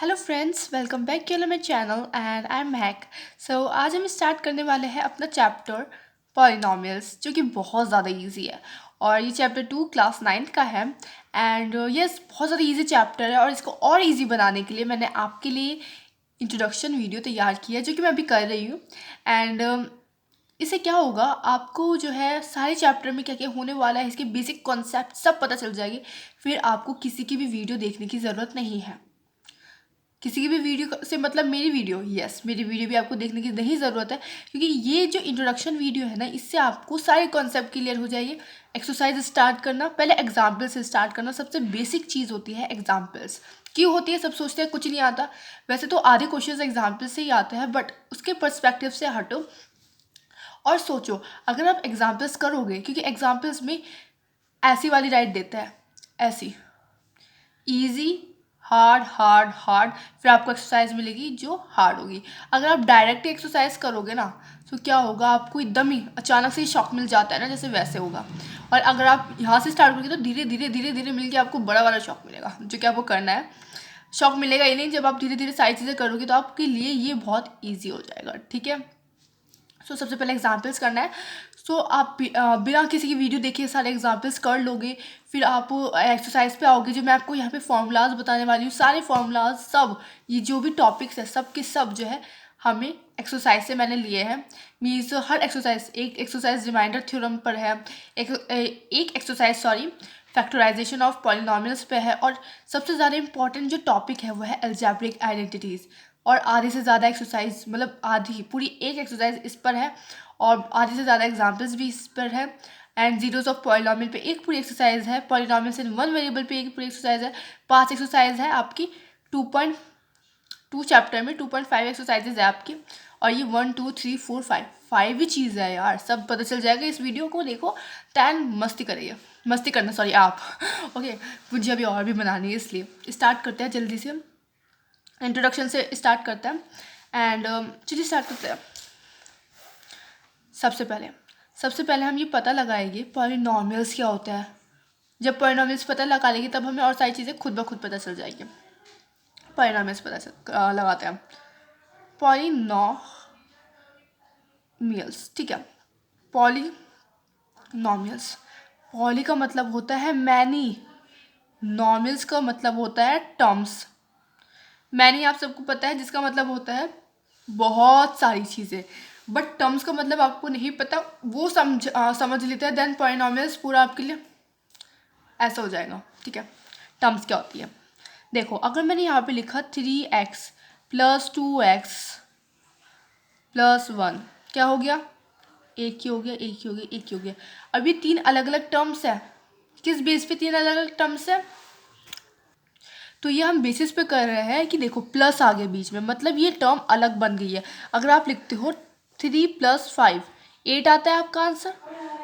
Hello friends, welcome back to my channel and I am Hack. So आज हम start करने वाले हैं अपना चैप्टर पॉलिनॉमियल्स, जो कि बहुत ज़्यादा इजी है। और ये चैप्टर 2 क्लास 9 का है। एंड यस, बहुत ज़्यादा इजी चैप्टर है और इसको और इजी बनाने के लिए मैंने आपके लिए इंट्रोडक्शन वीडियो तैयार किया है, जो कि मैं अभी कर रही हूँ। एंड इससे क्या होगा, आपको जो है सारे चैप्टर में क्या क्या होने वाला है, इसके बेसिक कॉन्सेप्ट सब पता चल जाएगी। फिर आपको किसी की भी वीडियो देखने की ज़रूरत नहीं है। किसी की भी वीडियो से मतलब मेरी वीडियो, यस मेरी वीडियो भी आपको देखने की नहीं ज़रूरत है, क्योंकि ये जो इंट्रोडक्शन वीडियो है ना, इससे आपको सारे कॉन्सेप्ट क्लियर हो जाएंगे। एक्सरसाइज स्टार्ट करना, पहले एग्जाम्पल से स्टार्ट करना सबसे बेसिक चीज़ होती है। एग्जाम्पल्स क्यों होती है? सब सोचते हैं कुछ नहीं आता, वैसे तो आधे क्वेश्चन एग्जाम्पल से ही आते हैं, बट उसके पर्सपेक्टिव से हटो और सोचो। अगर आप एग्जाम्पल्स करोगे, क्योंकि एग्जाम्पल्स में ऐसी वाली राइट देता है, ऐसी इजी हार्ड हार्ड हार्ड, फिर आपको एक्सरसाइज मिलेगी जो हार्ड होगी। अगर आप डायरेक्ट एक्सरसाइज करोगे ना, तो क्या होगा, आपको एकदम ही अचानक से ही शॉक मिल जाता है ना, जैसे वैसे होगा। और अगर आप यहाँ से स्टार्ट करोगे तो धीरे धीरे धीरे धीरे मिलके आपको बड़ा वाला शॉक मिलेगा, जो कि आपको करना है। शॉक मिलेगा ही नहीं, जब आप धीरे धीरे सारी चीज़ें करोगे तो आपके लिए ये बहुत ईजी हो जाएगा, ठीक है। सो सबसे पहले एग्जाम्पल्स करना है। सो आप बिना किसी की वीडियो देखे सारे एग्जाम्पल्स कर लोगे, फिर आप एक्सरसाइज पे आओगे। जो मैं आपको यहाँ पे फॉर्मूलाज बताने वाली हूँ, सारे फॉर्मूलाज सब, ये जो भी टॉपिक्स है सब के सब जो है हमें एक्सरसाइज से मैंने लिए हैं। मीन्स हर एक्सरसाइज, एक एक्सरसाइज रिमाइंडर थ्योरम पर है, एक exercise sorry factorization of polynomials पे है, और सबसे ज़्यादा इंपॉर्टेंट जो टॉपिक है वो है अलजेब्रिक आइडेंटिटीज़। और आधे से ज़्यादा एक्सरसाइज, मतलब आधी पूरी एक एक्सरसाइज इस पर है, और आधे से ज़्यादा एग्जाम्पल्स भी इस पर है। एंड जीरोस ऑफ पॉलिनॉमियल पे एक पूरी एक्सरसाइज है, पॉलिनॉमियल्स इन वन वेरिएबल पे एक पूरी एक्सरसाइज है। 5 एक्सरसाइज है आपकी 2.2 चैप्टर में, 2.5 एक्सरसाइजेज है आपकी। और ये 1 2 3 4 5 5 ही चीज़ है यार, सब पता चल जाएगा। इस वीडियो को देखो, टैन मस्ती करिए, मस्ती करना सॉरी आप ओके, मुझे अभी और भी बनानी है, इसलिए स्टार्ट करते हैं जल्दी से। इंट्रोडक्शन से स्टार्ट करते हैं एंड चलिए स्टार्ट करते हैं। सबसे पहले हम ये पता लगाएंगे पॉलिनॉमियल्स क्या होता है। जब पॉलिनॉमियल्स पता लगा लेंगे तब हमें और सारी चीज़ें खुद ब खुद पता चल जाएगी। पॉलिनॉमियल्स लगाते हैं। पॉलिनॉमियल्स, ठीक है। पॉलिनॉमियल्स, पॉली का मतलब होता है मैनी, नॉमियल्स का मतलब होता है टर्म्स। मैनी आप सबको पता है, जिसका मतलब होता है बहुत सारी चीज़ें, बट टर्म्स का मतलब आपको नहीं पता, वो समझ लेते हैं, देन पॉलिनॉमियल्स पूरा आपके लिए ऐसा हो जाएगा, ठीक है। टर्म्स क्या होती है, देखो। अगर मैंने यहाँ पे लिखा 3x प्लस 2x प्लस 1, क्या हो गया? एक ही हो गया, एक ही हो गया, एक ही हो गया। अब ये 3 अलग अलग टर्म्स है। किस बेस पे 3 अलग अलग टर्म्स है? तो ये हम बेसिस पे कर रहे हैं कि देखो प्लस आ गया बीच में, मतलब ये टर्म अलग बन गई है। अगर आप लिखते हो 3 + 5 8 आता है आपका आंसर।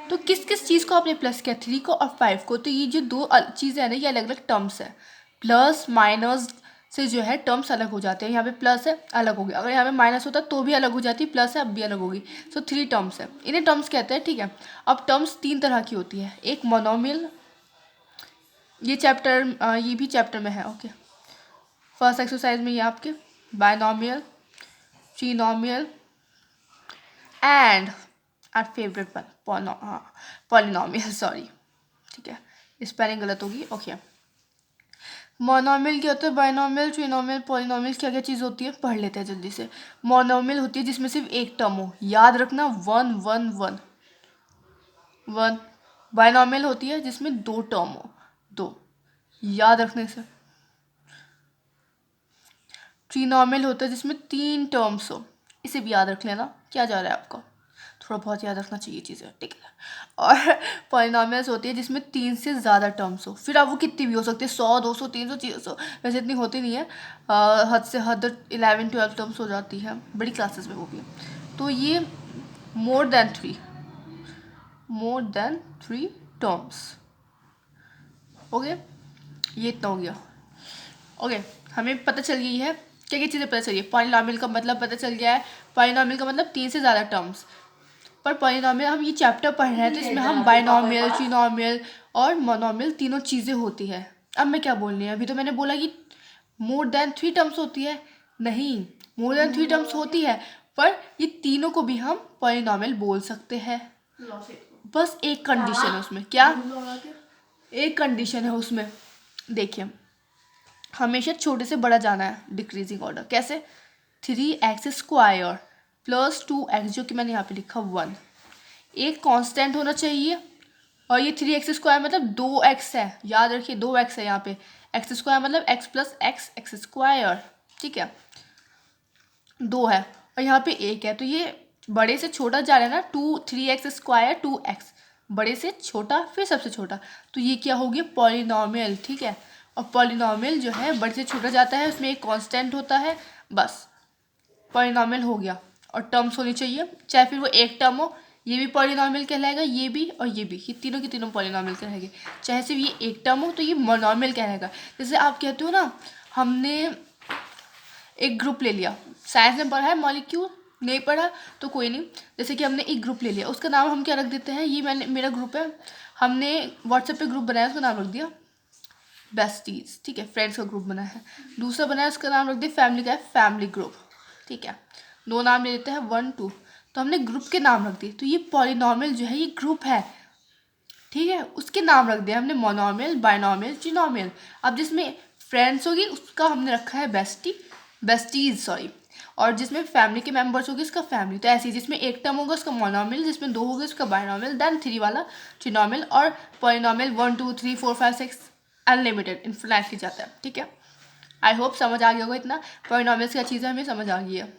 तो किस किस चीज़ को आपने प्लस किया? 3 को और 5 को। तो ये जो दो चीज़ें हैं ना, ये अलग अलग टर्म्स है। प्लस माइनस से जो है टर्म्स अलग हो जाते हैं। यहाँ पे प्लस है, अलग हो गया। अगर यहाँ पे माइनस होता तो भी अलग हो जाती, प्लस है अब भी अलग होगी। सो 3 टर्म्स है, इन्हें टर्म्स कहते हैं, ठीक है। अब टर्म्स 3 तरह की होती है, एक मोनोमियल, ये ये भी चैप्टर में है, ओके। फर्स्ट एक्सरसाइज में ये आपके binomial, trinomial and our favourite one polynomial, sorry, ठीक है, स्पेलिंग गलत होगी, ओके। मोनोमियल क्या होता है? बायनॉमियल, ट्रिनॉमियल, पॉलिनॉमियल क्या क्या चीज़ होती है, पढ़ लेते हैं जल्दी से। मोनोमियल होती है जिसमें सिर्फ एक टर्म हो, याद रखना, 1 1 1 1। बायनॉमियल होती है जिसमें दो टर्म हो, दो, याद रखने से। ट्रिनॉमियल होता है जिसमें 3 टर्म्स हो, इसे भी याद रख लेना। क्या जा रहा है आपका? थोड़ा बहुत याद रखना चाहिए चीज़ें, ठीक है। और पॉलिनॉमियल्स होती है जिसमें 3 से ज़्यादा टर्म्स हो, फिर अब वो कितनी भी हो सकती है, 100 200 300 400, वैसे इतनी होती नहीं है। हद से हद 11 12 टर्म्स हो जाती है बड़ी क्लासेस में, वो भी। तो ये मोर देन 3 टर्म्स, ओके। ये इतना हो गया, ओके। हमें पता चल गई है क्या क्या चीज़ें पता चली है। पॉलिनॉमियल का मतलब पता चल गया है, पॉलिनॉमियल का मतलब 3 से ज़्यादा टर्म्स। पर पॉलिनॉमियल हम ये चैप्टर पढ़ रहे हैं, तो इसमें हम बायनॉमियल, ट्रिनॉमियल और मोनोमियल तीनों चीज़ें होती है। अब मैं क्या बोल रही हूँ, अभी तो मैंने बोला कि मोर देन 3 टर्म्स होती है? नहीं, मोर देन 3 टर्म्स होती है, पर ये तीनों को भी हम पॉलिनॉमियल बोल सकते हैं। बस एक कंडीशन है उसमें। क्या? एक कंडीशन है उसमें। देखिए, हमेशा छोटे से बड़ा जाना है डिक्रीजिंग ऑर्डर। कैसे? 3x² प्लस 2x, जो कि मैंने यहाँ पे लिखा 1, एक कांस्टेंट होना चाहिए। और ये 3x² मतलब 2x है, याद रखिए 2x है यहाँ पे। x² मतलब x प्लस एक्स, x²। ठीक है, 2 है और यहाँ पे 1 है, तो ये बड़े से छोटा जा रहा है ना। 3x², 2x, बड़े से छोटा फिर सबसे छोटा, तो ये क्या हो गया? पॉलिनॉमियल। ठीक है, और पॉलिनॉमियल जो है बड़े से छोटा जाता है, उसमें एक कांस्टेंट होता है, बस पॉलिनॉमियल हो गया। और टर्म्स होनी चाहिए, चाहे फिर वो एक टर्म हो, ये भी पॉलिनॉमियल कहलाएगा, ये भी और ये भी, ये तीनों के तीनों पॉलिनॉमियल कहलाएंगे। चाहे सिर्फ ये एक टर्म हो तो ये मोनोमियल कहलाएगा। जैसे आप कहते हो ना, हमने एक ग्रुप ले लिया, साइंस में पढ़ा है, मॉलिक्यूल नहीं पढ़ा तो कोई नहीं। जैसे कि हमने एक ग्रुप ले लिया, उसका नाम हम क्या रख देते हैं? ये मेरा ग्रुप है, हमने व्हाट्सएप पे ग्रुप बनाया, उसका नाम रख दिया बेस्टीज। ठीक है, फ्रेंड्स का ग्रुप बनाया है। दूसरा बनाया, उसका नाम रख दिया फैमिली का है, फैमिली ग्रुप। ठीक है, 2 नाम ले लेते हैं, 1 2, तो हमने ग्रुप के नाम रख दिए। तो ये पॉलिनॉमियल जो है ये ग्रुप है। ठीक है, उसके नाम रख दिया हमने मोनोमियल, बाइनोमियल, ट्रिनोमियल। अब जिसमें फ्रेंड्स होगी उसका हमने रखा है बेस्टीज सॉरी, और जिसमें फैमिली के मेंबर्स होगी उसका फैमिली। तो ऐसे ही जिसमें एक टर्म होगा उसका मोनोमियल, जिसमें 2 होगा उसका बाइनोमियल, देन 3 वाला ट्रिनोमियल, और पॉलिनॉमियल 1 2 3 4 5 6 अनलिमिटेड, इन्फिनिटली जाता है। ठीक है, आई होप समझ आ गया होगा इतना। पॉलिनॉमियल्स क्या चीज़ है हमें समझ आ गई है।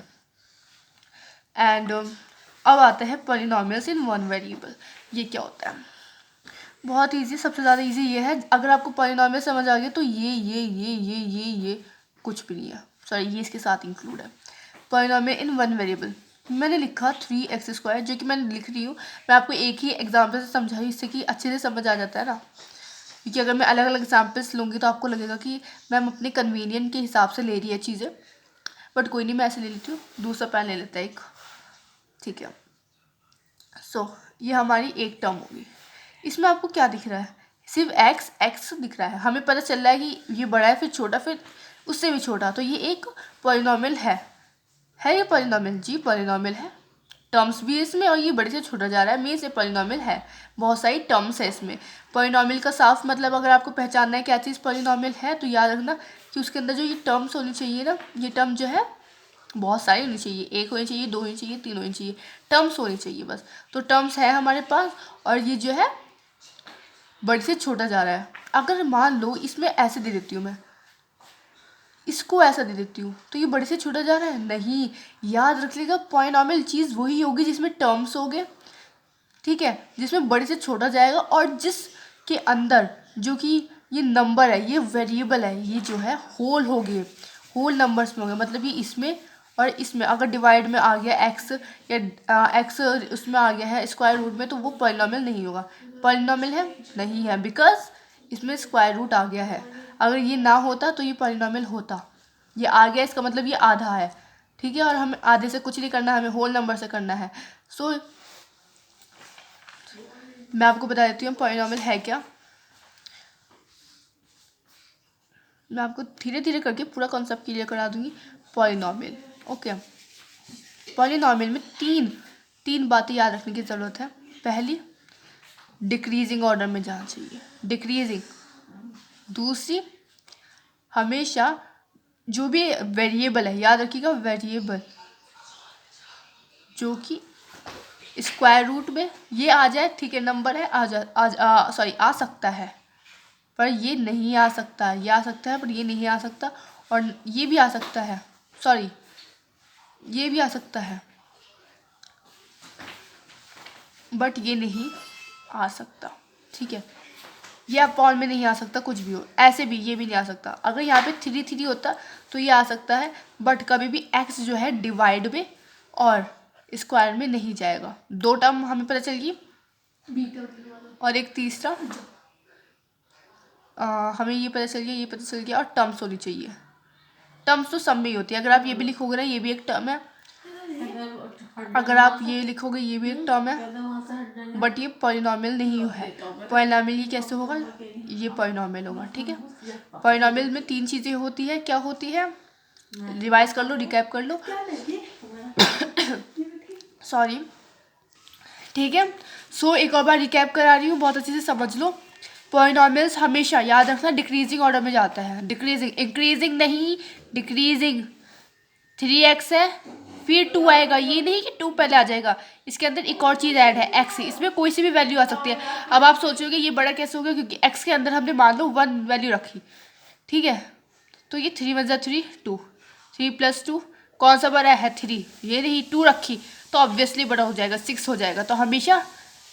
एंड अब आता है पॉलिनॉमियल्स इन वन वेरिएबल। ये क्या होता है? बहुत ईजी, सबसे ज़्यादा ईजी ये है। अगर आपको पॉलिनॉमियल समझ आ गया तो ये कुछ भी नहीं है, सॉरी ये इसके साथ इंक्लूड है। पॉलिनॉमियल इन वन वेरिएबल मैंने लिखा 3x², जो कि मैं लिख रही हूँ, मैं आपको एक ही एग्जाम्पल से समझाई, इससे कि अच्छे से समझ आ जाता है ना। क्योंकि अगर मैं अलग अलग एग्जाम्पल्स लूँगी तो आपको लगेगा कि मैम अपने कन्वीनियंट के हिसाब से ले रही है चीज़ें, बट कोई नहीं, मैं ऐसे ले लेती हूँ। दूसरा पैन ले लेता है एक। ठीक है, सो ये हमारी एक टर्म होगी। इसमें आपको क्या दिख रहा है? सिर्फ x दिख रहा है। हमें पता चल रहा है कि ये बड़ा है, फिर छोटा, फिर उससे भी छोटा, तो ये एक पॉलिनॉमियल है ये पॉलिनॉमियल? जी पॉलिनॉमियल है। टर्म्स भी इसमें, और ये बड़े से छोटा जा रहा है, मीन्स ये पॉलिनॉमियल है। बहुत सारी टर्म्स है इसमें। पॉलिनॉमियल का साफ मतलब अगर आपको पहचानना है क्या चीज़ पॉलिनॉमियल है, तो याद रखना कि उसके अंदर जो ये टर्म्स होनी चाहिए ना, ये टर्म जो है बहुत सारी होनी चाहिए। 1 होनी चाहिए, 2 होनी चाहिए, 3 होनी चाहिए, टर्म्स होनी चाहिए बस। तो टर्म्स है हमारे पास, और ये जो है बड़े से छोटा जा रहा है। अगर मान लो इसमें ऐसे दे देती हूँ, मैं इसको ऐसा दे देती हूँ, तो ये बड़े से छोटा जा रहा है? नहीं, याद रखिएगा पॉलिनॉमियल चीज़ वही होगी जिसमें टर्म्स होंगे। ठीक है, जिसमें बड़े से छोटा जाएगा, और जिसके अंदर जो कि ये नंबर है, ये वेरिएबल है, ये जो है होल हो गए, होल नंबर्स में हो गए। मतलब ये इसमें और इसमें अगर डिवाइड में आ गया एक्स, या एक्स उसमें आ गया है स्क्वायर रूट में, तो वो पॉलिनॉमियल नहीं होगा। पॉलिनॉमियल है? नहीं है, बिकॉज इसमें स्क्वायर रूट आ गया है। अगर ये ना होता तो ये पॉलिनॉमियल होता। ये आ गया, इसका मतलब ये आधा है। ठीक है, और हमें आधे से कुछ नहीं करना, हमें होल नंबर से करना है। सो मैं आपको बता देती हूँ पॉलिनॉमियल है क्या। मैं आपको धीरे धीरे करके पूरा कॉन्सेप्ट क्लियर करा दूंगी। Polynomial, okay. पॉलिनॉमियल में तीन बातें याद रखने की ज़रूरत है। पहली, डिक्रीजिंग ऑर्डर में जाना चाहिए, डिक्रीजिंग। दूसरी, हमेशा जो भी वेरिएबल है, याद रखिएगा वेरिएबल जो कि स्क्वायर रूट में ये आ जाए, ठीक है, नंबर है, आ सकता है, पर ये नहीं आ सकता। ये आ सकता है पर ये नहीं आ सकता, और ये भी आ सकता है, सॉरी ये भी आ सकता है, बट ये नहीं आ सकता। ठीक है, ये अपॉन में नहीं आ सकता, कुछ भी हो, ऐसे भी ये भी नहीं आ सकता। अगर यहाँ पे 3 होता तो ये आ सकता है, बट कभी भी x जो है डिवाइड में और स्क्वायर में नहीं जाएगा। 2 टर्म हमें पता चल गई, और एक तीसरा हमें ये पता चल गया, ये पता चल गया, और टर्म्स होनी चाहिए। टर्म्स तो सब में ही होती है। अगर आप ये भी लिखोगे ना, ये भी एक टर्म है, अगर आप ये लिखोगे ये भी एक टर्म है, बट ये पॉलिनॉमियल नहीं है। पॉलिनॉमियल ये कैसे होगा? ये पॉलिनॉमियल होगा। ठीक है, पॉलिनॉमियल में 3 चीज़ें होती है। क्या होती है, रिवाइज कर लो, रिकैप कर लो। सॉरी, ठीक है। सो एक और बार रिकैप करा रही हूँ, बहुत अच्छे से समझ लो। पॉलिनॉमियल्स हमेशा याद रखना डिक्रीजिंग ऑर्डर में जाता है। डिक्रीजिंग, इंक्रीजिंग नहीं, डिक्रीजिंग। 3x है, फिर 2 आएगा, ये नहीं कि 2 पहले आ जाएगा। इसके अंदर एक और चीज़ ऐड है, x। इसमें कोई सी भी वैल्यू आ सकती है। अब आप सोचोगे ये बड़ा कैसे हो गया, क्योंकि x के अंदर हमने मान लो 1 वैल्यू रखी। ठीक है, तो ये 3 × 3 2, 3 + 2 कौन सा बड़ा है, 3। ये नहीं, 2 रखी तो ऑब्वियसली बड़ा हो जाएगा, 6 हो जाएगा। तो हमेशा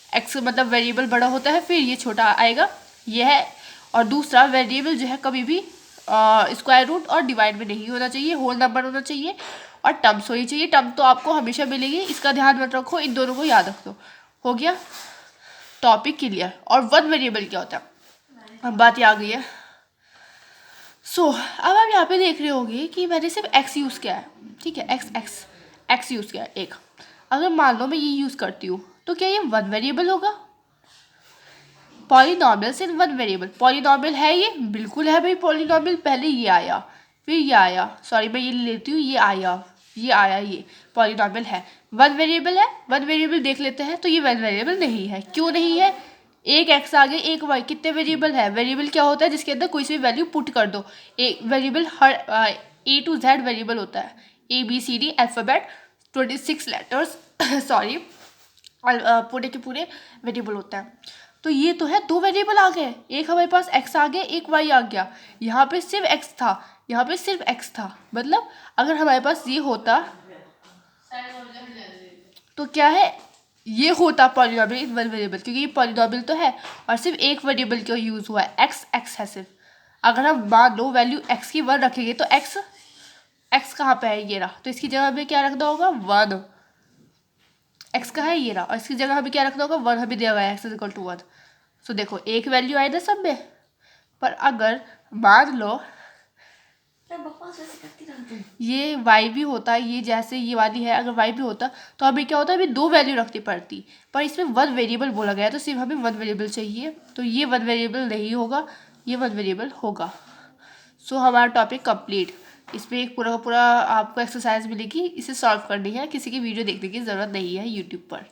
x मतलब वेरिएबल बड़ा होता है, फिर ये छोटा आएगा, ये है। और दूसरा, वेरिएबल जो है कभी भी स्क्वायर रूट और डिवाइड में नहीं होना चाहिए, होल नंबर होना चाहिए और टर्म्स होनी चाहिए। टर्म तो आपको हमेशा मिलेगी, इसका ध्यान मत रखो, इन दोनों को याद रख दो। हो गया टॉपिक क्लियर। और 1 वेरिएबल क्या होता है, अब बात ये आ गई है। सो अब आप यहाँ पे देख रहे होगे कि मैंने सिर्फ x यूज़ किया है। ठीक है, x यूज़ किया है एक। अगर मान लो मैं ये यूज़ करती हूँ तो क्या ये 1 वेरिएबल होगा? पॉलिनॉमियल सिर्फ 1 वेरिएबल, पॉलिनॉमियल है ये, बिल्कुल है भाई पॉलिनॉमियल। पहले ये आया, फिर ये आया, सॉरी मैं ये लेती हूँ, ये आया, ये पॉलिनॉमियल है। 1 वेरिएबल है, 1 वेरिएबल देख लेते हैं। तो ये 1 वेरिएबल नहीं है। क्यों नहीं है? एक x आगे एक y, कितने वेरिएबल है? वेरिएबल क्या होता है, जिसके अंदर कोई सी भी वैल्यू पुट कर दो। एक variable her A to Z variable होता है, ABCD अल्फ़ाबेट 26 लेटर्स सॉरी पूरे के पूरे वेरिएबल होता है। तो ये तो है 2 वेरिएबल आ गए, एक हमारे पास x आ गया, एक y आ गया। यहाँ पे सिर्फ x था, यहाँ पे सिर्फ x था। मतलब अगर हमारे पास ये होता तो क्या है, ये होता पॉलिनॉमियल इन 1 वेरिएबल, क्योंकि ये पॉलिनॉमियल तो है और सिर्फ एक वेरिएबल क्यों यूज़ हुआ है, x है सिर्फ। अगर हम मान लो वैल्यू x की 1 रखेंगे तो x कहाँ पे है, ये रहा। तो इसकी जगह हमें क्या रखना होगा, 1। x कहाँ है, ये रहा। और इसकी जगह हमें क्या रखना होगा, 1 हमें दिया हुआ है, x = 1। सो देखो एक वैल्यू आई ना सब में। पर अगर मान लो ये y भी होता, ये जैसे ये वाली है, अगर y भी होता तो हमें क्या होता, अभी 2 वैल्यू रखनी पड़ती। पर इसमें 1 वेरिएबल बोला गया है, तो सिर्फ हमें 1 वेरिएबल चाहिए। तो ये 1 वेरिएबल नहीं होगा, ये 1 वेरिएबल होगा। सो हमारा टॉपिक कंप्लीट। इसमें एक पूरा का पूरा आपको एक्सरसाइज मिलेगी, इसे सॉल्व करनी है, किसी की वीडियो देखने की ज़रूरत नहीं है यूट्यूब पर।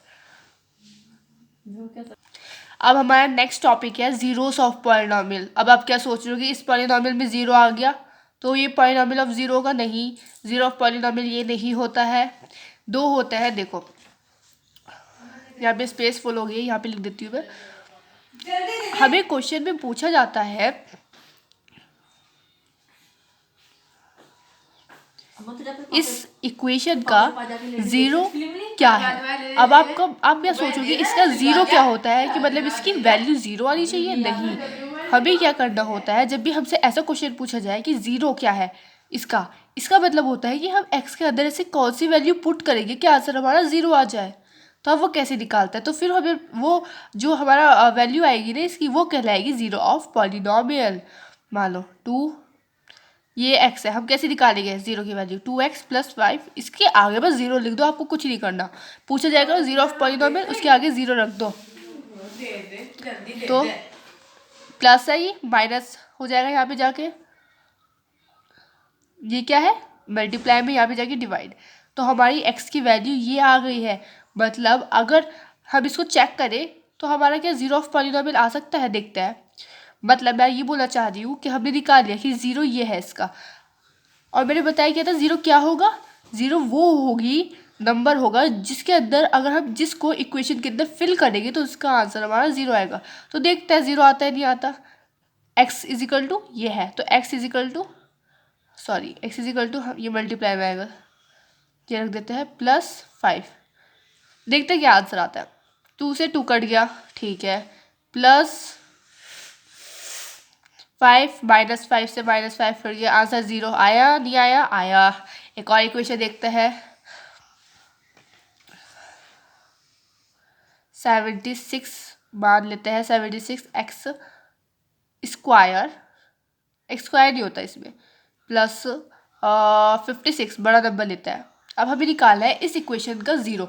अब हमारा नेक्स्ट टॉपिक है जीरोस ऑफ पॉलिनॉमियल। अब आप क्या सोच रहे हो कि इस पॉलिनॉमियल में 0 आ गया तो ये पॉलिनॉमियल ऑफ 0 का नहीं, जीरो ऑफ पॉलिनॉमियल ये नहीं होता है। 2 होते हैं, देखो यहाँ पे स्पेस फुल हो गई, यहाँ पे लिख देती हूँ मैं। हमें क्वेश्चन में पूछा जाता है इस इक्वेशन का 0 क्या है। अब आप क्या सोचोगे इसका 0 क्या होता है, कि मतलब इसकी वैल्यू 0 आनी चाहिए? नहीं, हमें क्या करना होता है, जब भी हमसे ऐसा क्वेश्चन पूछा जाए कि 0 क्या है, इसका मतलब होता है कि हम x के अंदर ऐसे कौन सी वैल्यू पुट करेंगे कि आंसर हमारा 0 आ जाए। तो अब वो कैसे निकालता है, तो फिर हमें वो जो हमारा वैल्यू आएगी ना इसकी, वो कहलाएगी जीरो ऑफ पॉलिनॉमियल। मान लो 2, ये x है, हम कैसे निकालेंगे 0 की वैल्यू, 2x + 5। इसके आगे बस 0 लिख दो, आपको कुछ नहीं करना। पूछा जाएगा जीरो ऑफ पॉलिनॉमियल, उसके आगे 0 रख दो। तो प्लस है, ये माइनस हो जाएगा यहाँ पे जाके, ये क्या है मल्टीप्लाई में, यहाँ पे जाके डिवाइड। तो हमारी x की वैल्यू ये आ गई है। मतलब अगर हम इसको चेक करें तो हमारा क्या जीरो ऑफ पॉलिनॉमियल आ सकता है, देखते हैं। मतलब मैं ये बोलना चाह रही हूँ कि हमने निकाल लिया कि 0 ये है इसका। और मैंने बताया क्या था, 0 क्या होगा, 0 वो होगी नंबर होगा जिसके अंदर अगर हम जिसको इक्वेशन के अंदर फिल करेंगे तो उसका आंसर हमारा 0 आएगा। तो देखते हैं 0 आता है नहीं आता। x = ये है, तो x = ये मल्टीप्लाई में आएगा, ये रख देते हैं +5। देखते हैं क्या आंसर आता है। 2 से 2 कट गया, ठीक है, +5 -5 से -5 कट गया, आंसर 0 आया नहीं आया, आया। एक और इक्वेशन देखते हैं, 76 मान लेते हैं, 76x स्क्वायर, x स्क्वायर नहीं होता इसमें, प्लस 56 बड़ा नंबर लेता है। अब हमें निकालना है इस इक्वेशन का 0।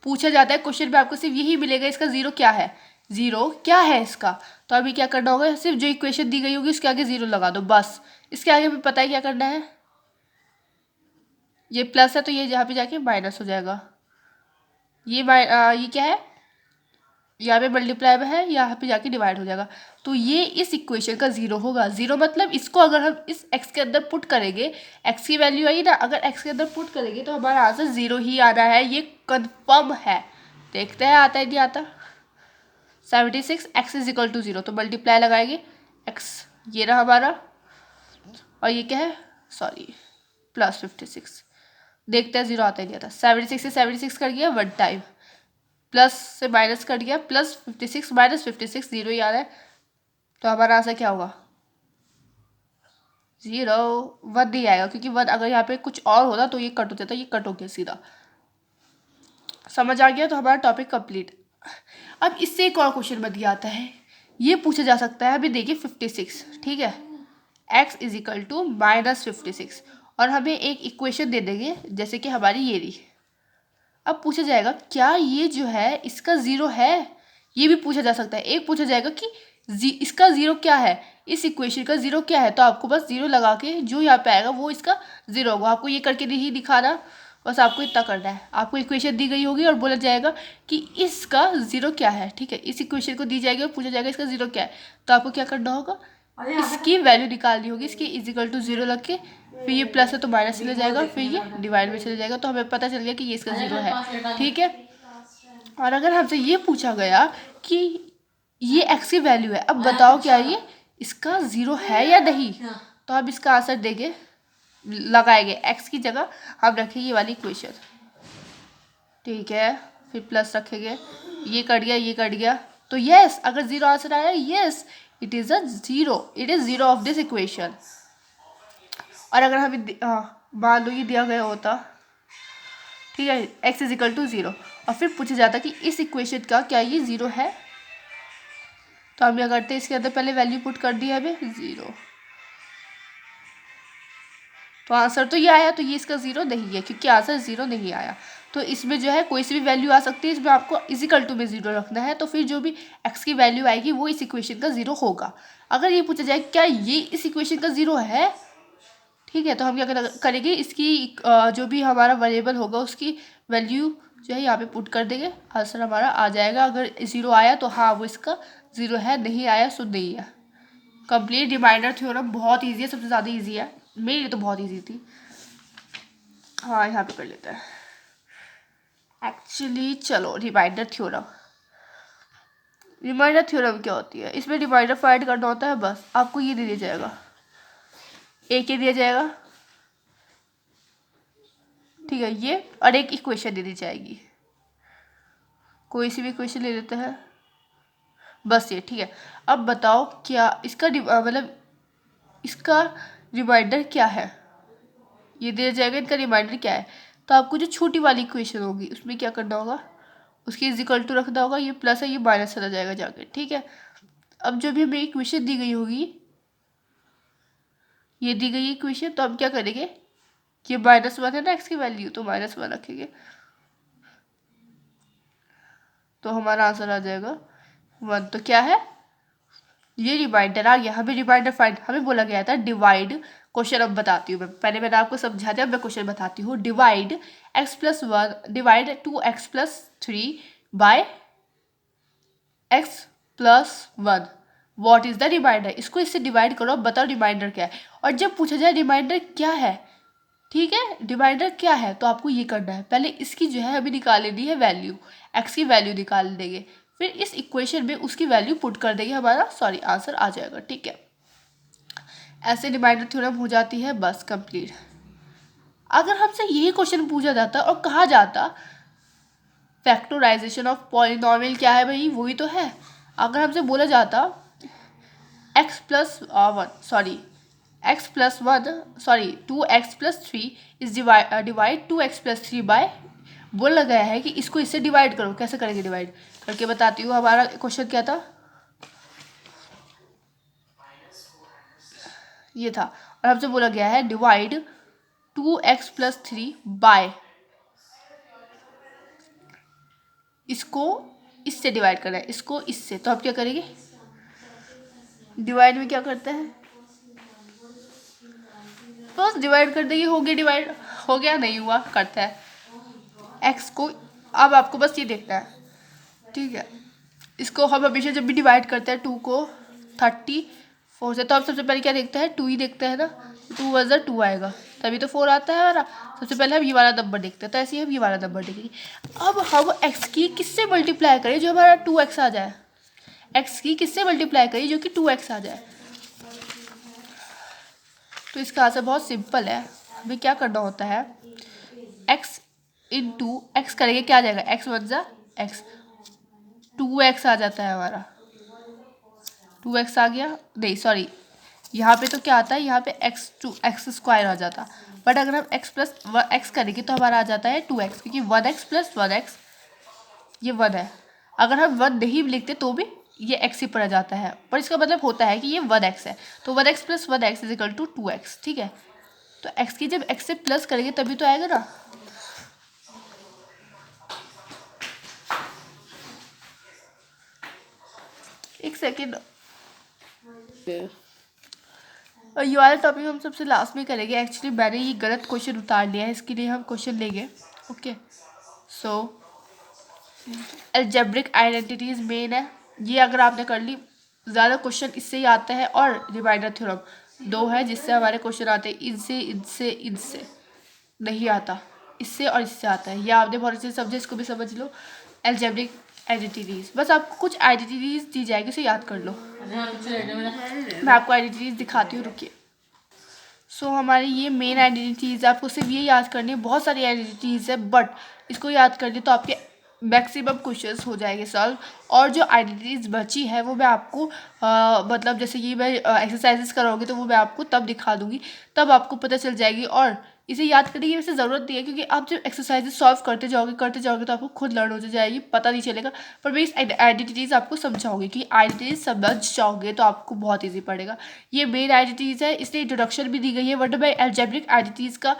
पूछा जाता है क्वेश्चन में, आपको सिर्फ यही मिलेगा, इसका 0 क्या है। ज़ीरो क्या है इसका। तो अभी क्या करना होगा, सिर्फ जो इक्वेशन दी गई होगी उसके आगे ज़ीरो लगा दो बस। इसके आगे भी पता है क्या करना है, ये प्लस है तो ये यहाँ पे जाके माइनस हो जाएगा। ये क्या है, यहाँ पे मल्टीप्लाई में है, यहाँ पे जाके डिवाइड हो जाएगा। तो ये इस इक्वेशन का ज़ीरो होगा। ज़ीरो मतलब इसको अगर हम इस x के अंदर पुट करेंगे, x की वैल्यू आई ना, अगर x के अंदर पुट करेंगे तो हमारा आंसर ज़ीरो ही आना है, ये कन्फर्म है। देखते हैं आता है नहीं आता। 76 x is equal to zero, तो मल्टीप्लाई लगाएंगे x, ये रहा हमारा, और ये क्या है, सॉरी प्लस 56। देखते हैं ज़ीरो आता ही नहीं आता। 76 से 76 कर गया वन टाइम, प्लस से माइनस कट गया, प्लस 56 माइनस 56 ज़ीरो ही आ रहा है। तो हमारा आंसर क्या होगा, ज़ीरो। वन नहीं आएगा क्योंकि वन अगर यहाँ पे कुछ और होता तो ये कट हो जाता, ये कट हो गया सीधा। समझ आ गया, तो हमारा टॉपिक कंप्लीट। अब इससे एक और क्वेश्चन बन आता है, ये पूछा जा सकता है। अभी देखिए 56, ठीक है, x is equal to minus 56, और हमें एक इक्वेशन दे देंगे जैसे कि हमारी ये रही। अब पूछा जाएगा क्या ये जो है इसका ज़ीरो है, ये भी पूछा जा सकता है। एक पूछा जाएगा कि इसका ज़ीरो क्या है, इस इक्वेशन का ज़ीरो क्या है। तो आपको बस ज़ीरो लगा के जो यहाँ पे आएगा वो इसका ज़ीरो होगा। आपको ये करके नहीं दिखाना, बस आपको इतना करना है। आपको इक्वेशन दी गई होगी और बोला जाएगा कि इसका ज़ीरो क्या है, ठीक है। इस इक्वेशन को दी जाएगी और पूछा जाएगा इसका ज़ीरो क्या है। तो आपको क्या करना होगा, इसकी वैल्यू निकालनी होगी, इसकी इजिकल टू ज़ीरो लग के, फिर ये प्लस है तो माइनस चले जाएगा, फिर ये डिवाइड में चले जाएगा। तो हमें पता चल गया कि ये इसका ज़ीरो है, ठीक है। और अगर हमसे ये पूछा गया कि ये x की वैल्यू है, अब बताओ क्या ये इसका ज़ीरो है या नहीं, तो हम इसका आंसर देंगे, लगाएंगे x की जगह हम रखेंगे ये वाली इक्वेशन, ठीक है। फिर प्लस रखेंगे, ये कट गया, ये कट गया, तो यस, अगर ज़ीरो आंसर आया, yes it is a zero, it is zero of this equation. और अगर हमें मान लो ये दिया गया होता, ठीक है, x is equal to zero, और फिर पूछा जाता कि इस इक्वेशन का क्या ये ज़ीरो है, तो हम क्या करते हैं, इसके अंदर पहले वैल्यू पुट कर दी है हमें ज़ीरो, तो आंसर तो ये आया। तो ये इसका ज़ीरो नहीं है क्योंकि आंसर ज़ीरो नहीं आया। तो इसमें जो है कोई सी भी वैल्यू आ सकती है, इसमें आपको इजिकल टू में ज़ीरो रखना है, तो फिर जो भी x की वैल्यू आएगी वो इस इक्वेशन का ज़ीरो होगा। अगर ये पूछा जाए क्या ये इस इक्वेशन का ज़ीरो है, ठीक है, तो हम क्या करेंगे, इसकी जो भी हमारा वेरिएबल होगा उसकी वैल्यू जो है यहाँ पे पुट कर देंगे, आंसर हमारा आ जाएगा। अगर ज़ीरो आया तो हाँ वो इसका ज़ीरो है, नहीं आया सो नहीं है। कंप्लीट रिमाइंडर थ्योरम बहुत इजी है, सबसे ज़्यादा इजी है, मेरे लिए तो बहुत इजी थी। हाँ यहाँ पे कर लेते हैं एक्चुअली। चलो रिमाइंडर थ्योरम, रिमाइंडर थ्योरम क्या होती है, इसमें रिमाइंडर फाइंड करना होता है। बस आपको ये दे दिया जाएगा, एक ये दिया जाएगा, ठीक है, ये, और एक इक्वेशन दे दी जाएगी, कोई सी भी इक्वेशन ले लेते हैं, बस ये, ठीक है। अब बताओ क्या इसका मतलब इसका रिमाइंडर क्या है, ये दिया जाएगा, इनका रिमाइंडर क्या है। तो आपको जो छोटी वाली इक्वेशन होगी उसमें क्या करना होगा, उसकी इज इक्वल टू रखना होगा, ये प्लस है ये माइनस चला जाएगा जाके, ठीक है। अब जो भी हमें इक्वेशन दी गई होगी, ये दी गई इक्वेशन, तो हम क्या करेंगे, ये माइनस वन है ना एक्स की वैल्यू, तो माइनस वन रखेंगे, तो हमारा आंसर आ जाएगा वन। तो क्या है, ये रिमाइंडर आ गया। हमें रिमाइंडर फाइंड, हमें बोला गया था डिवाइड, क्वेश्चन अब बताती हूँ मैं, पहले मैंने आपको समझा दिया, मैं क्वेश्चन बताती हूँ। Divide x plus one, divide two x plus three by x plus one, what is the remainder. इसको इससे डिवाइड करो, बताओ रिमाइंडर क्या है। और जब पूछा जाए रिमाइंडर क्या है, ठीक है, रिमाइंडर क्या है, तो आपको ये करना है, पहले इसकी जो है अभी निकाल लेनी है वैल्यू, एक्स की वैल्यू निकाल देंगे, फिर इस इक्वेशन में उसकी वैल्यू पुट कर देंगे, हमारा सॉरी आंसर आ जाएगा, ठीक है। ऐसे रिमाइंडर थ्योरम हो जाती है, बस कंप्लीट। अगर हमसे यही क्वेश्चन पूछा जाता और कहा जाता फैक्टराइजेशन ऑफ पॉलिनॉमियल क्या है, भाई वही तो है। अगर हमसे बोला जाता x plus one, sorry x plus one, sorry two x plus three is divide two x plus three by, बोला गया है कि इसको इससे डिवाइड करो, कैसे करेंगे डिवाइड करके बताती हूँ। हमारा क्वेश्चन क्या था, ये था, और हमसे बोला गया है divide two x plus three bye, इसको इससे डिवाइड करना है, इसको इससे, तो आप क्या करेंगे, डिवाइड में क्या करते हैं, बस डिवाइड कर देंगे, हो गया डिवाइड, हो गया, नहीं हुआ करता है एक्स को। अब आपको बस ये देखना है, ठीक है। इसको हम हमेशा जब भी डिवाइड करते हैं 2 को 34 से, तो आप सबसे पहले क्या देखते हैं, 2 ही देखते हैं ना, 2 + 2 आएगा, तभी तो 4 आता है हमारा। सबसे पहले हम ये वाला नंबर देखते हैं, तो ऐसे ही हम ये वाला नंबर देखेंगे। अब हम एक्स की किससे मल्टीप्लाई करें जो हमारा 2x आ जाए, एक्स की किससे मल्टीप्लाई करिए जो कि 2x आ जाए। तो इसका आंसर बहुत सिंपल है, हमें क्या करना होता है, x इंटू एक्स करेंगे, क्या आ जाएगा, x + x, 2x आ जाता है हमारा, 2x आ गया, नहीं सॉरी, यहाँ पे तो क्या आता है, यहाँ पे x² आ जाता, बट अगर हम x करेंगे तो हमारा आ जाता है 2x, क्योंकि 1x + 1x ये 1 है। अगर हम 1 नहीं लिखते तो भी ये x ही पड़ जाता है, पर इसका मतलब होता है कि ये 1x है, तो 1x + 1x = 2x, ठीक है। तो x की जब x से प्लस करेंगे तभी तो आएगा ना। एक सेकेंड, और ये वाला टॉपिक हम सबसे लास्ट में करेंगे। एक्चुअली मैंने ये गलत क्वेश्चन उतार लिया है, इसके लिए हम क्वेश्चन लेंगे। ओके, सो अलजेब्रिक आइडेंटिटीज मेन है, ये अगर आपने कर ली, ज़्यादा क्वेश्चन इससे ही आते हैं, और रिमाइंडर थ्योरम 2 है जिससे हमारे क्वेश्चन आते हैं, इनसे नहीं आता, इससे और इससे आता है। या आपने बहुत अच्छे समझे, इसको भी समझ लो। अलजेब्रिक आइडेंटिटीज, बस आपको कुछ आइडेंटिटीज दी जाएगी, उसे याद कर लो। मैं आपको आइडेंटिटीज दिखाती हूँ, रुकिए। सो हमारी ये मेन आइडेंटिटीज़, आपको सिर्फ ये याद करनी है, बहुत सारी आइडेंटिटीज़ है, बट इसको याद कर लिए तो आपके मैक्सिमम क्वेश्चंस हो जाएंगे सॉल्व। और जो आइडेंटिटीज़ बची है वो मैं आपको मतलब जैसे ये मैं एक्सरसाइजेस कराऊंगी तो वो मैं आपको तब दिखा दूंगी, तब आपको पता चल जाएगी। और इसे याद करने की वैसे ज़रूरत नहीं है, क्योंकि आप जब एक्सरसाइजेस सॉल्व करते जाओगे तो आपको खुद लर्न हो जाएगी, पता नहीं चलेगा। पर मैं इस आइडेंटिटीज़ आपको समझाऊंगी, कि आइडेंटिटीज समझ जाओगे तो आपको बहुत ईजी पड़ेगा। ये मेन आइडेंटिटीज़ है, इसलिए इंट्रोडक्शन भी दी गई है, बट मैं अलजेब्रिक आइडेंटिटीज़ का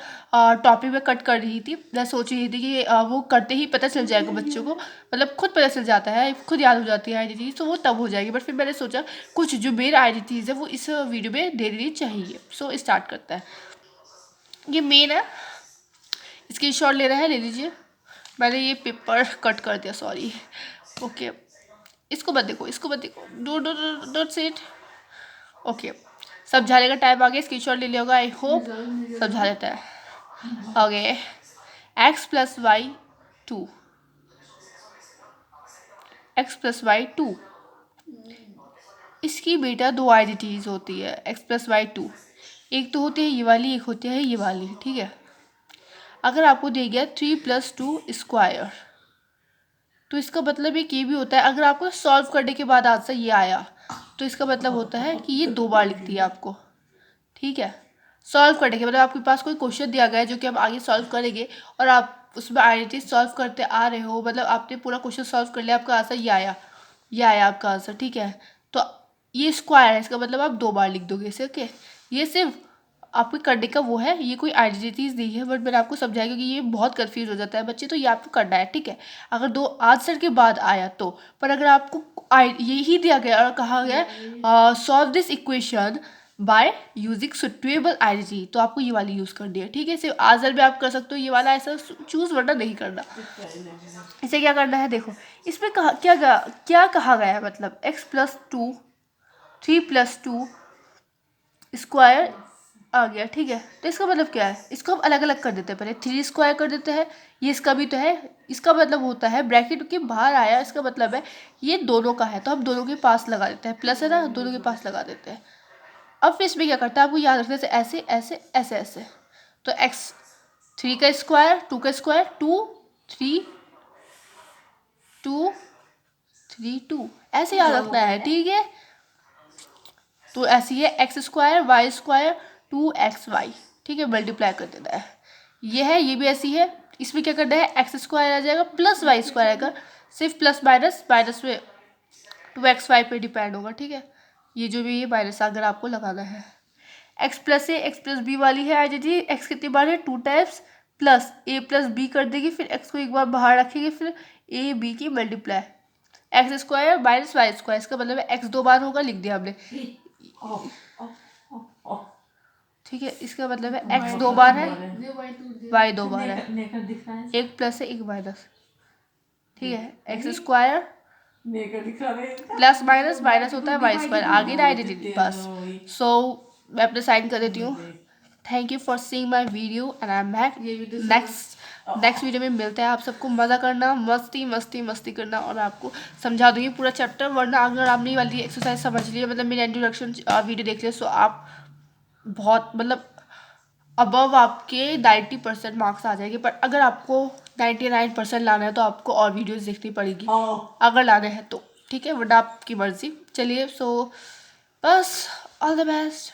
टॉपिक में कट कर रही थी। मैं सोच रही थी कि वो करते ही पता चल जाएगा बच्चों को, मतलब खुद पता चल जाता है, खुद याद हो जाती है आइडेंटिटीज़, तो वो तब हो जाएगी। बट फिर मैंने सोचा कुछ जो मेन आइडेंटिटीज़ है वो इस वीडियो में दे देनी चाहिए। सो स्टार्ट करता है। ये मेन है, स्क्रीन शॉट ले रहा है, ले लीजिए। मैंने ये पेपर कट कर दिया, सॉरी। ओके, इसको मत देखो, इसको मत देखो, डोंट से इट। ओके, समझाने का टाइम आ गया, स्क्रीन शॉट ले लिया होगा, आई होप समझा देता है। Okay, x + y 2, x + y 2, इसकी बेटा 2 आइडेंटिटीज होती है, x + y 2, एक तो होती है ये वाली, एक होती है ये वाली, ठीक है। अगर आपको दे गया 3 + 2², तो इसका मतलब एक ये भी होता है, अगर आपको सॉल्व करने के बाद आंसर ये आया तो इसका मतलब होता है कि ये 2 बार लिखती है आपको, ठीक है। सॉल्व करने के मतलब आपके पास कोई क्वेश्चन दिया गया है जो कि हम आगे सॉल्व करेंगे, और आप उसमें आइडेंटिटी सॉल्व करते आ रहे हो, मतलब आपने पूरा क्वेश्चन सॉल्व कर लिया, आपका आंसर ये आया आपका आंसर, ठीक है। तो ये स्क्वायर है, इसका मतलब आप 2 बार लिख दोगे इसे, ओके। ये सिर्फ आपको करने का वो है, ये कोई आइडेंटिटीज नहीं है, बट मैंने आपको समझाया क्योंकि ये बहुत कंफ्यूज हो जाता है बच्चे, तो ये आपको करना है, ठीक है। अगर 2 आंसर के बाद आया तो, पर अगर आपको यही दिया गया और कहा गया solve this equation by using suitable identity, तो आपको ये वाली यूज़ करनी है, ठीक है। सिर्फ आंसर भी आप कर सकते हो, ये वाला ऐसा चूज़ वरना नहीं करना। इसे क्या करना है, देखो इसमें क्या कहा गया है, मतलब x + 2 3 + 2 स्क्वायर आ गया, ठीक है। तो इसका मतलब क्या है, इसको हम अलग अलग कर देते हैं, पहले 3² कर देते हैं, ये इसका भी तो है, इसका मतलब होता है ब्रैकेट के बाहर आया, इसका मतलब है ये दोनों का है, तो हम दोनों के पास लगा देते हैं, प्लस है ना, दोनों के पास लगा देते हैं। अब फिर इसमें क्या करता है, आपको याद रखने से ऐसे ऐसे ऐसे ऐसे, तो x 3 का स्क्वायर 2 का स्क्वायर 2 3 2 3 2 ऐसे याद रखना है, ठीक है। तो ऐसी है x² y² 2xy, ठीक है, मल्टीप्लाई कर देना है। ये है, ये भी ऐसी है, इसमें क्या करना है, x² आ जाएगा प्लस y² आएगा, सिर्फ प्लस माइनस माइनस में 2xy पे डिपेंड होगा, ठीक है। ये जो भी ये माइनस अगर आपको लगाना है, x + a x + b वाली है आइडेंटिटी, x कितनी बार है 2 टाइम्स, प्लस a + b कर देगी, फिर x को एक बार बाहर रखेंगे, फिर a b की multiply, x square minus y square, इसका मतलब है एक्स 2 बार होगा, लिख दिया हमने। ठीक है, इसका मतलब है एक्स 2 बार है, वाई 2 बार है, एक प्लस है एक माइनस। ठीक है, x square plus minus minus होता है वाई स्क्वायर, आगे ना आइडेंटिटी पास। सो मैं अपने साइन कर देती हूँ। Thank you for seeing my video and I am back. Next video में मिलते हैं। आप सबको मज़ा करना, मस्ती मस्ती मस्ती करना, और मैं आपको समझा दूँगी पूरा चैप्टर। वरना अगर आपने वाली एक्सरसाइज समझ लिया, मतलब मेरी इंट्रोडक्शन वीडियो देख लिया, सो आप बहुत मतलब अबव आपके 90% मार्क्स आ जाएंगे। पर अगर आपको 99% लाना है तो आपको और वीडियोस देखनी पड़ेगी, अगर लाना है तो। ठीक है, वरना आपकी मर्जी। चलिए, सो बस ऑल द बेस्ट।